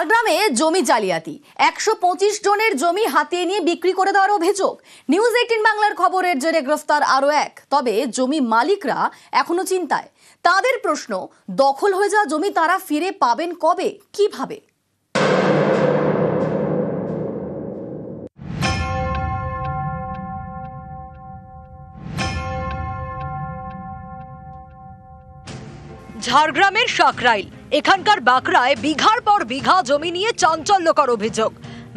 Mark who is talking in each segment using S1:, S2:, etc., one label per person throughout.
S1: ঝাড়গ্রামে জমি জালিয়াতি 125 জনের জমি হাতিয়ে নিয়ে বিক্রি করে দেওয়ার অভিযোগ। নিউজ 18 বাংলার খবরের জেরে গ্রেফতার আরো এক। তবে জমি মালিকরা এখনো চিন্তায়। তাদের প্রশ্ন, দখল হয়ে যাওয়া জমি তারা ফিরে পাবেন কবে, কিভাবে?
S2: ঝাড়গ্রামের সাকরাইল, এখানকার বাকরায় বিঘার পর বিঘা জমি নিয়ে চাঞ্চল্যকর অভিযোগ।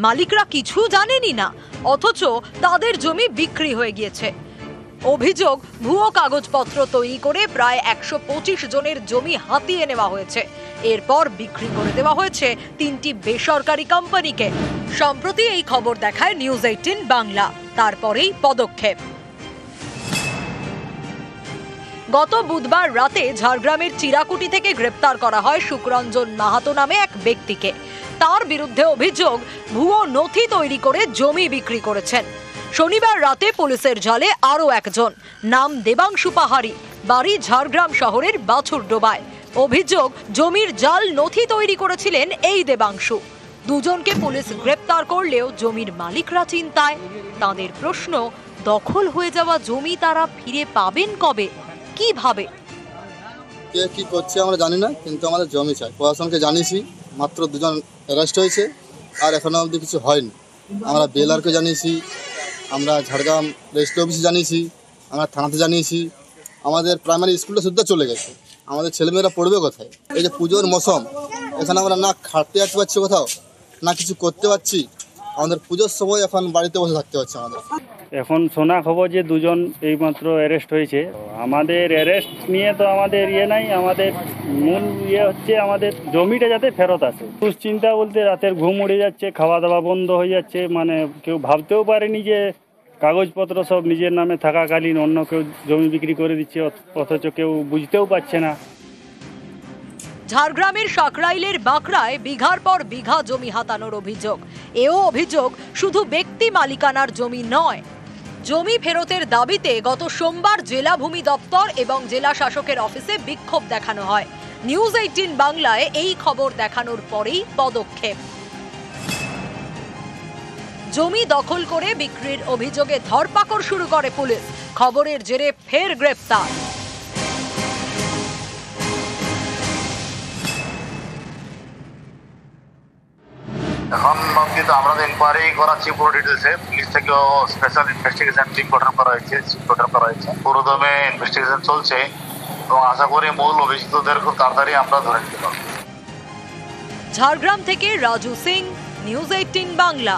S2: মালিকরা কিছু জানেনই না, অথচ তাদের জমি বিক্রি হয়ে গিয়েছে। অভিযোগ, ভুয়ো কাগজপত্র তৈরি করে প্রায় 125 জনের জমি হাতিয়ে নেওয়া হয়েছে। এরপর বিক্রি করে দেওয়া হয়েছে 3টি বেসরকারি কোম্পানিকে। সম্প্রতি এই খবর দেখায় নিউজ 18 বাংলা, তারপরেই পদক্ষেপ। গত বুধবার রাতে ঝাড়গ্রামের চিরাকুটি থেকে গ্রেপ্তার করা হয় সুকরঞ্জন মাহাতো নামে এক ব্যক্তিকে। তার বিরুদ্ধে অভিযোগ, ভুয়ো নথি তৈরি করে জমি বিক্রি করেছেন। শনিবার রাতে পুলিশের জালে আরও একজন, নাম দেবাংশু পাহাড়ি, বাড়ি ঝাড়গ্রাম শহরের বাছুরডোবায়। অভিযোগ, জমির জাল নথি তৈরি করেছিলেন এই দেবাংশু। দুজনকে পুলিশ গ্রেপ্তার করলেও জমির মালিকরা চিন্তায়। তাদের প্রশ্ন, দখল হয়ে যাওয়া জমি তারা ফিরে পাবেন কবে, কিভাবে?
S3: কে কি করছে আমরা জানি না, কিন্তু আমাদের জমি চাই। প্রশাসনকে জানিয়েছি, মাত্র 2 জন অ্যারেস্ট হয়েছে, আর এখনো অবধি কিছু হয়নি। আমরা বেলারকে জানিয়েছি, আমরা ঝাড়গ্রাম রেজিস্ট্রি অফিসে জানিয়েছি, আমরা থানাতে জানিয়েছি। আমাদের প্রাইমারি স্কুলটা শুদ্ধ চলে গেছে। আমাদের ছেলেমেয়েরা পড়বে কোথায়? এই যে পুজোর মৌসুম, এখানে আমরা না খাটতে যেতে পারছি কোথাও, না কিছু করতে পারছি। আমাদের পুজোর সময় এখন বাড়িতে বসে থাকতে হচ্ছে আমাদের।
S4: এখন শোনা খবর যে 2 জন এইমাত্র অ্যারেস্ট হয়েছে। আমাদের অ্যারেস্ট নিয়ে তো আমাদের নাই, আমাদের মূল হচ্ছে আমাদের জমিটা যাতে ফেরত আসে। দুশ্চিন্তা বলতে রাতের ঘুম উড়ে যাচ্ছে, খাওয়া দাওয়া বন্ধ হয়ে যাচ্ছে। মানে কেউ ভাবতেও পারেনি যে কাগজপত্র সব নিজের নামে থাকাকালীন অন্য কেউ জমি বিক্রি করে দিচ্ছে, অথচ কেউ বুঝতেও পারছে না।
S2: ঝাড়গ্রামের সাকরাইলের বাকরায় বিঘার পর বিঘা জমি হাতানোর অভিযোগ। এও অভিযোগ, শুধু ব্যক্তি মালিকানার জমি নয়। জমি ফেরতের দাবিতে গত সোমবার জেলা ভূমি দপ্তর এবং জেলা শাসকের অফিসে বিক্ষোভ দেখানো হয়। নিউজ 18 বাংলায় এই খবর দেখানোর পরেই পদক্ষেপ। জমি দখল করে বিক্রির অভিযোগে ধরপাকড় শুরু করে পুলিশ। খবরের জেরে ফের গ্রেপ্তার।
S5: এখন কিন্তু আমরা ইনকোয়ারি করাচ্ছি পুরো ডিটেলসে। পুলিশ থেকেও স্পেশাল ইনভেস্টিগেশন টিম গঠন করা হয়েছে। পুরোদমে ইনভেস্টিগেশন চলছে এবং আশা করি মূল অভিযুক্তদের খুব তাড়াতাড়ি আমরা ধরে নিতে পারব।
S2: ঝাড়গ্রাম থেকে রাজু সিং, নিউজ 18 বাংলা।